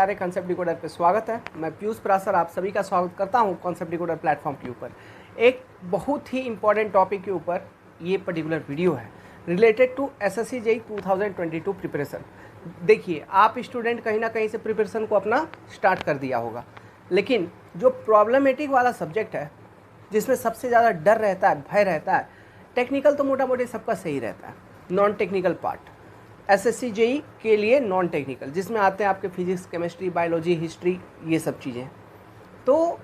सारे concept decoder पे स्वागत है। मैं पीयूष प्रासर आप सभी का स्वागत करता हूं कॉन्सेप्ट डिकोडर प्लेटफॉर्म के ऊपर। एक बहुत ही इंपॉर्टेंट टॉपिक के ऊपर ये पर्टिकुलर वीडियो है related to SSC JEE 2022 preparation. देखिए, आप स्टूडेंट कहीं ना कहीं से प्रिपरेशन को अपना स्टार्ट कर दिया होगा, लेकिन जो प्रॉब्लमेटिक वाला सब्जेक्ट है जिसमें सबसे ज़्यादा डर रहता है, भय रहता है, टेक्निकल तो मोटा मोटी सबका सही रहता है, non technical part SSC JEE के लिए नॉन टेक्निकल, जिसमें आते हैं आपके फिजिक्स, केमिस्ट्री, बायोलॉजी, हिस्ट्री, ये सब चीज़ें। तो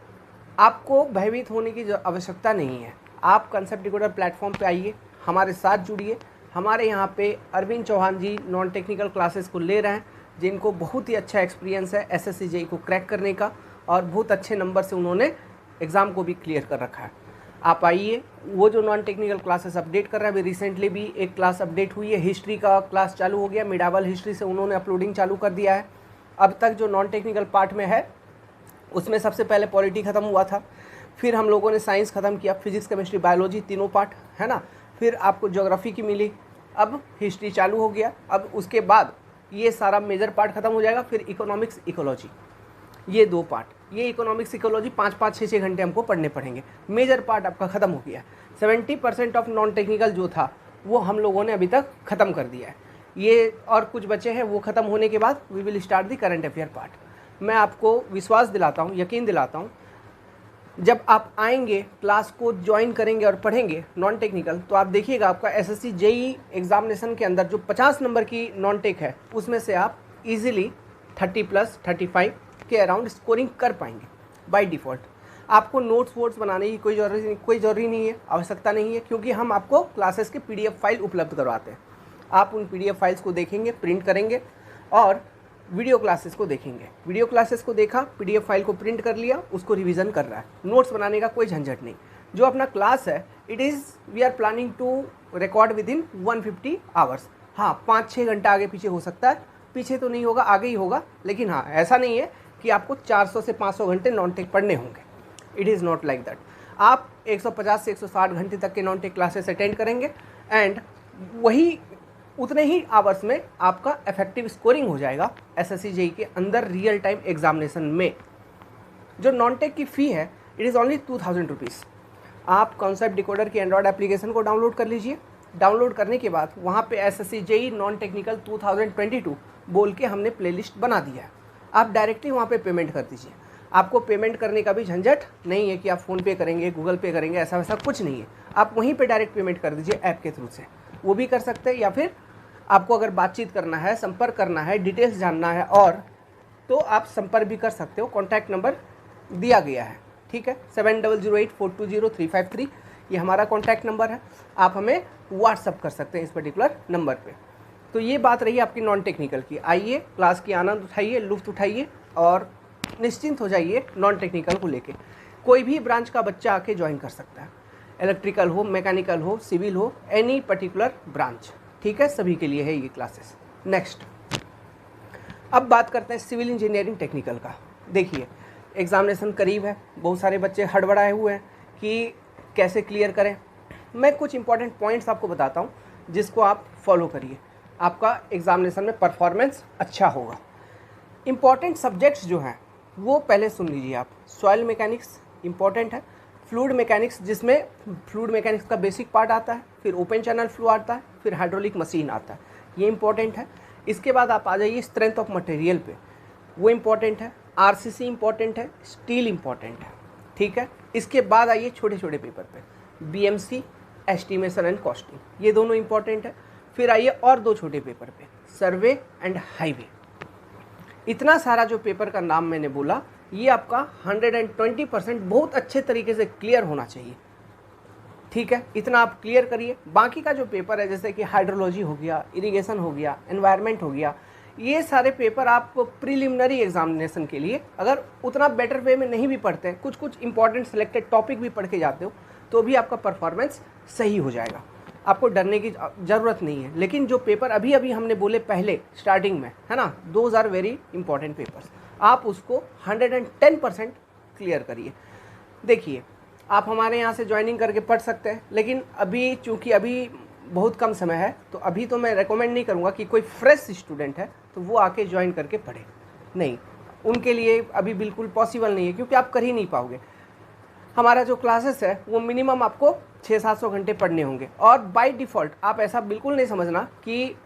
आपको भयभीत होने की आवश्यकता नहीं है। आप कॉन्सेप्ट डिकोडर प्लेटफॉर्म पे आइए, हमारे साथ जुड़िए। हमारे यहाँ पे अरविंद चौहान जी नॉन टेक्निकल क्लासेस को ले रहे हैं, जिनको बहुत ही अच्छा एक्सपीरियंस है एसएससी जेईई को क्रैक करने का, और बहुत अच्छे नंबर से उन्होंने एग्ज़ाम को भी क्लियर कर रखा है। आप आइए, वो जो नॉन टेक्निकल क्लासेस अपडेट कर रहे हैं, अभी रिसेंटली भी एक क्लास अपडेट हुई है, हिस्ट्री का क्लास चालू हो गया, मिडावल हिस्ट्री से उन्होंने अपलोडिंग चालू कर दिया है। अब तक जो नॉन टेक्निकल पार्ट में है उसमें सबसे पहले पॉलिटी ख़त्म हुआ था, फिर हम लोगों ने साइंस ख़त्म किया, फिजिक्स, केमिस्ट्री, बायोलॉजी, तीनों पार्ट है ना। फिर आपको ज्योग्राफी की मिली, अब हिस्ट्री चालू हो गया। अब उसके बाद ये सारा मेजर पार्ट ख़त्म हो जाएगा, फिर इकोनॉमिक्स, इकोलॉजी, ये दो पार्ट। ये इकोनॉमिक्स, इकोलॉजी 5-5, 6-6 घंटे हमको पढ़ने पड़ेंगे। मेजर पार्ट आपका ख़त्म हो गया है। 70% ऑफ नॉन टेक्निकल जो था वो हम लोगों ने अभी तक ख़त्म कर दिया है। ये और कुछ बचे हैं, वो ख़त्म होने के बाद we will start the current affair part. मैं आपको विश्वास दिलाता हूँ, यकीन दिलाता हूँ, जब आप आएंगे, क्लास को ज्वाइन करेंगे और पढ़ेंगे नॉन टेक्निकल, तो आप देखिएगा आपका एसएससी जेईई एग्जामिनेशन के अंदर जो 50 नंबर की नॉन टेक है, उसमें से आप इजीली 30+, 35 के अराउंड स्कोरिंग कर पाएंगे बाय डिफ़ॉल्ट। आपको नोट्स वोट्स बनाने की कोई ज़रूरी नहीं है, आवश्यकता नहीं है, क्योंकि हम आपको क्लासेस के पीडीएफ फाइल उपलब्ध करवाते हैं। आप उन पीडीएफ फाइल्स को देखेंगे, प्रिंट करेंगे और वीडियो क्लासेस को देखेंगे। वीडियो क्लासेस को देखा, पीडीएफ फाइल को प्रिंट कर लिया, उसको रिवीजन कर रहा है। नोट्स बनाने का कोई झंझट नहीं। जो अपना क्लास है, it is we are planning to record within 150 hours. हाँ, 5-6 घंटा आगे पीछे हो सकता है, पीछे तो नहीं होगा, आगे ही होगा, लेकिन हाँ, ऐसा नहीं है कि आपको 400 से 500 घंटे नॉन टेक पढ़ने होंगे। It is not like that. आप 150 से 160 घंटे तक के नॉन टेक क्लासेस अटेंड करेंगे एंड वही उतने ही आवर्स में आपका इफेक्टिव स्कोरिंग हो जाएगा एसएससी जेईई के अंदर रियल टाइम एग्जामिनेशन में। जो नॉन टेक की फ़ी है, इट इज़ ओनली 2000 रुपीज़। आप कॉन्सेप्ट डिकोडर की एंड्रॉयड एप्लीकेशन को डाउनलोड कर लीजिए। डाउनलोड करने के बाद वहाँ पे एसएससी जेईई नॉन टेक्निकल 2022 बोल के हमने प्लेलिस्ट बना दिया है। आप डायरेक्टली वहाँ पे पेमेंट कर दीजिए। आपको पेमेंट करने का भी झंझट नहीं है कि आप फ़ोन पे करेंगे, गूगल पे करेंगे, ऐसा वैसा कुछ नहीं है। आप वहीं पे डायरेक्ट पेमेंट कर दीजिए ऐप के थ्रू से, वो भी कर सकते हैं। या फिर आपको अगर बातचीत करना है, संपर्क करना है, डिटेल्स जानना है और तो आप संपर्क भी कर सकते हो। कॉन्टैक्ट नंबर दिया गया है, ठीक है, 7008420353, ये हमारा कॉन्टैक्ट नंबर है। आप हमें व्हाट्सअप कर सकते हैं इस पर्टिकुलर नंबर पर। तो ये बात रही आपकी नॉन टेक्निकल की। आइए, क्लास की आनंद उठाइए, लुत्फ़ उठाइए और निश्चिंत हो जाइए नॉन टेक्निकल को लेके। कोई भी ब्रांच का बच्चा आके ज्वाइन कर सकता है, इलेक्ट्रिकल हो, मैकेनिकल हो, सिविल हो, एनी पर्टिकुलर ब्रांच, ठीक है, सभी के लिए है ये क्लासेस। नेक्स्ट, अब बात करते हैं सिविल इंजीनियरिंग टेक्निकल का। देखिए, एग्जामिनेशन करीब है, बहुत सारे बच्चे हड़बड़ाए हुए हैं कि कैसे क्लियर करें। मैं कुछ इंपॉर्टेंट पॉइंट्स आपको बताता हूँ जिसको आप फॉलो करिए, आपका एग्जामिनेशन में परफॉर्मेंस अच्छा होगा। इंपॉर्टेंट सब्जेक्ट्स जो हैं वो पहले सुन लीजिए आप। सॉइल मैकेनिक्स इंपॉर्टेंट है, फ्लूइड मैकेनिक्स, जिसमें फ्लूइड मैकेनिक्स का बेसिक पार्ट आता है, फिर ओपन चैनल फ्लो आता है, फिर हाइड्रोलिक मशीन आता है, ये इंपॉर्टेंट है। इसके बाद आप आ जाइए स्ट्रेंथ ऑफ मटेरियल पे, वो इंपॉर्टेंट है। आरसीसी इंपॉर्टेंट है, स्टील इंपॉर्टेंट है, ठीक है। इसके बाद आइए छोटे छोटे पेपर पे, बीएमसी, एस्टिमेशन एंड कॉस्टिंग, ये दोनों इंपॉर्टेंट है। फिर आइए और दो छोटे पेपर पे, सर्वे एंड हाईवे। इतना सारा जो पेपर का नाम मैंने बोला, ये आपका 120% बहुत अच्छे तरीके से क्लियर होना चाहिए, ठीक है। इतना आप क्लियर करिए। बाकी का जो पेपर है, जैसे कि हाइड्रोलॉजी हो गया, इरिगेशन हो गया, एनवायरनमेंट हो गया, ये सारे पेपर आप प्रिलिमिनरी एग्जामिनेशन के लिए अगर उतना बेटर वे में नहीं भी पढ़ते हैं, कुछ कुछ इंपॉर्टेंट सिलेक्टेड टॉपिक भी पढ़ के जाते हो, तो भी आपका परफॉर्मेंस सही हो जाएगा। आपको डरने की ज़रूरत नहीं है। लेकिन जो पेपर अभी अभी हमने बोले पहले स्टार्टिंग में, है ना, those are very important papers. आप उसको 110% क्लियर करिए। देखिए, आप हमारे यहाँ से ज्वाइनिंग करके पढ़ सकते हैं, लेकिन अभी चूँकि अभी बहुत कम समय है, तो अभी तो मैं रेकमेंड नहीं करूँगा कि कोई फ्रेश स्टूडेंट है तो वो आके ज्वाइन करके पढ़े। नहीं, उनके लिए अभी बिल्कुल पॉसिबल नहीं है, क्योंकि आप कर ही नहीं पाओगे। हमारा जो क्लासेस है वो मिनिमम आपको 600-700 घंटे पढ़ने होंगे, और बाय डिफ़ॉल्ट आप ऐसा बिल्कुल नहीं समझना कि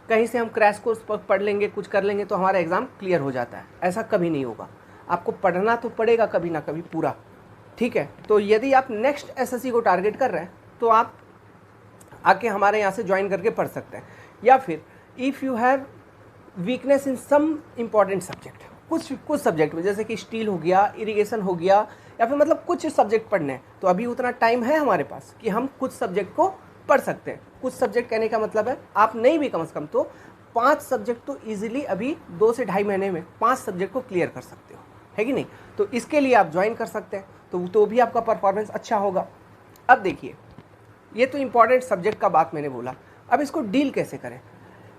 कहीं से हम क्रैश कोर्स पढ़ लेंगे, कुछ कर लेंगे तो हमारा एग्ज़ाम क्लियर हो जाता है। ऐसा कभी नहीं होगा, आपको पढ़ना तो पड़ेगा कभी ना कभी पूरा, ठीक है। तो यदि आप नेक्स्ट एसएससी को टारगेट कर रहे हैं तो आप आके हमारे यहाँ से ज्वाइन करके पढ़ सकते हैं, या फिर if you have weakness in some important subject, कुछ सब्जेक्ट में, जैसे कि स्टील हो गया, इरिगेशन हो गया, या फिर मतलब कुछ सब्जेक्ट पढ़ने हैं, तो अभी उतना टाइम है हमारे पास कि हम कुछ सब्जेक्ट को पढ़ सकते हैं। कुछ सब्जेक्ट कहने का मतलब है आप नहीं भी कम से कम तो 5 सब्जेक्ट तो ईजिली अभी 2 से ढाई महीने में 5 सब्जेक्ट को क्लियर कर सकते हो, है कि नहीं। तो इसके लिए आप ज्वाइन कर सकते हैं, तो भी आपका परफॉर्मेंस अच्छा होगा। अब देखिए, ये तो इम्पॉर्टेंट सब्जेक्ट का बात मैंने बोला, अब इसको डील कैसे करें।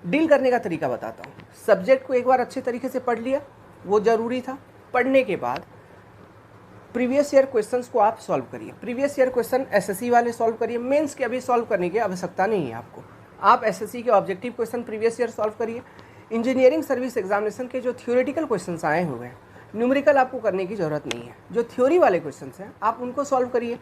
डील करने का तरीका बताता हूँ। सब्जेक्ट को एक बार अच्छे तरीके से पढ़ लिया, वो ज़रूरी था। पढ़ने के बाद प्रीवियस ईयर क्वेश्चंस को आप सॉल्व करिए। प्रीवियस ईयर क्वेश्चन एसएससी वाले सॉल्व करिए, मेंस के अभी सॉल्व करने की आवश्यकता नहीं है आपको। आप एसएससी के objective question previous year solve करिए। इंजीनियरिंग सर्विस एग्जामिनेशन के जो थ्योरेटिकल क्वेश्चंस आए हुए हैं, न्यूमेरिकल आपको करने की ज़रूरत नहीं है। जो थ्योरी वाले क्वेश्चंस हैं आप उनको सॉल्व करिए।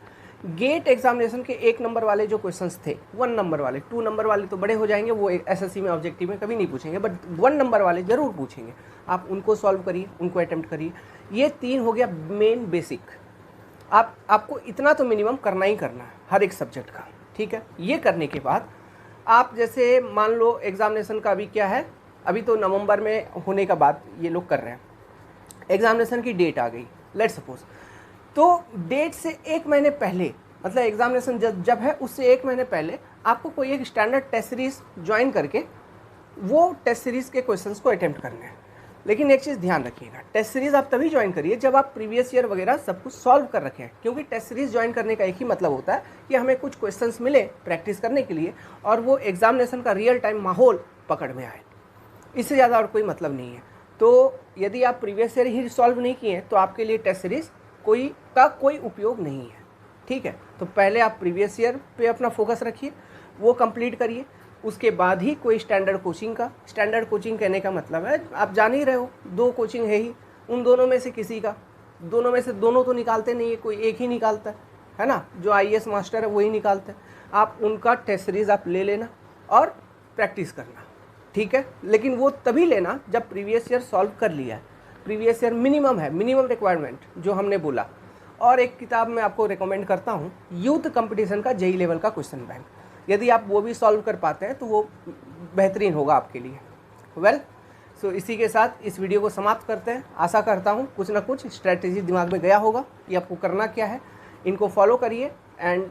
गेट एग्जामिनेशन के 1 नंबर वाले जो क्वेश्चंस थे, 1 नंबर वाले, 2 नंबर वाले तो बड़े हो जाएंगे, वो एसएससी में ऑब्जेक्टिव में कभी नहीं पूछेंगे, बट 1 नंबर वाले ज़रूर पूछेंगे। आप उनको सॉल्व करिए, उनको अटेम्प्ट करिए। ये 3 हो गया मेन बेसिक। आपको इतना तो मिनिमम करना ही करना है हर एक सब्जेक्ट का, ठीक है। ये करने के बाद आप जैसे मान लो एग्जामिनेशन का अभी क्या है, अभी तो नवंबर में होने का बाद ये लोग कर रहे हैं। एग्जामिनेशन की डेट आ गई, लेट्स सपोज, तो डेट से 1 महीने पहले, मतलब एग्जामिनेशन जब है उससे 1 महीने पहले आपको कोई एक स्टैंडर्ड टेस्ट सीरीज ज्वाइन करके वो टेस्ट सीरीज के क्वेश्चंस को अटेम्प्ट करने हैं। लेकिन एक चीज़ ध्यान रखिएगा, टेस्ट सीरीज आप तभी ज्वाइन करिए जब आप प्रीवियस ईयर वगैरह सब कुछ सॉल्व कर रखे हैं, क्योंकि टेस्ट सीरीज ज्वाइन करने का एक ही मतलब होता है कि हमें कुछ क्वेश्चंस मिले प्रैक्टिस करने के लिए और वो एग्जामिनेशन का रियल टाइम माहौल पकड़ में आए। इससे ज़्यादा और कोई मतलब नहीं है। तो यदि आप प्रीवियस ईयर ही सॉल्व नहीं किए तो आपके लिए टेस्ट सीरीज कोई उपयोग नहीं है, ठीक है। तो पहले आप प्रीवियस ईयर पे अपना फोकस रखिए, वो कंप्लीट करिए, उसके बाद ही कोई स्टैंडर्ड कोचिंग कहने का मतलब है आप जान ही रहे हो, 2 कोचिंग है ही, उन दोनों में से किसी का, दोनों में से दोनों तो निकालते नहीं है, कोई एक ही निकालता है ना, जो आईएएस मास्टर है वही निकालते हैं। आप उनका टेस्ट सीरीज आप ले लेना और प्रैक्टिस करना, ठीक है। लेकिन वो तभी लेना जब प्रीवियस ईयर सॉल्व कर लिया है। प्रीवियस ईयर मिनिमम है, मिनिमम रिक्वायरमेंट जो हमने बोला। और एक किताब मैं आपको रिकमेंड करता हूँ, यूथ कंपटीशन का जेई लेवल का क्वेश्चन बैंक, यदि आप वो भी सॉल्व कर पाते हैं तो वो बेहतरीन होगा आपके लिए। वेल, सो इसी के साथ इस वीडियो को समाप्त करते हैं। आशा करता हूँ कुछ ना कुछ स्ट्रैटेजी दिमाग में गया होगा कि आपको करना क्या है। इनको फॉलो करिए एंड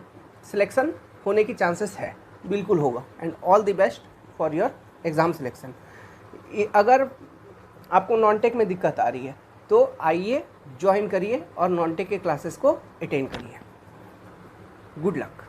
सिलेक्शन होने की चांसेस है, बिल्कुल होगा। And all the best for your exam selection. अगर आपको नॉन टेक में दिक्कत आ रही है तो आइए ज्वाइन करिए और नॉन टेक के क्लासेस को अटेंड करिए। Good luck.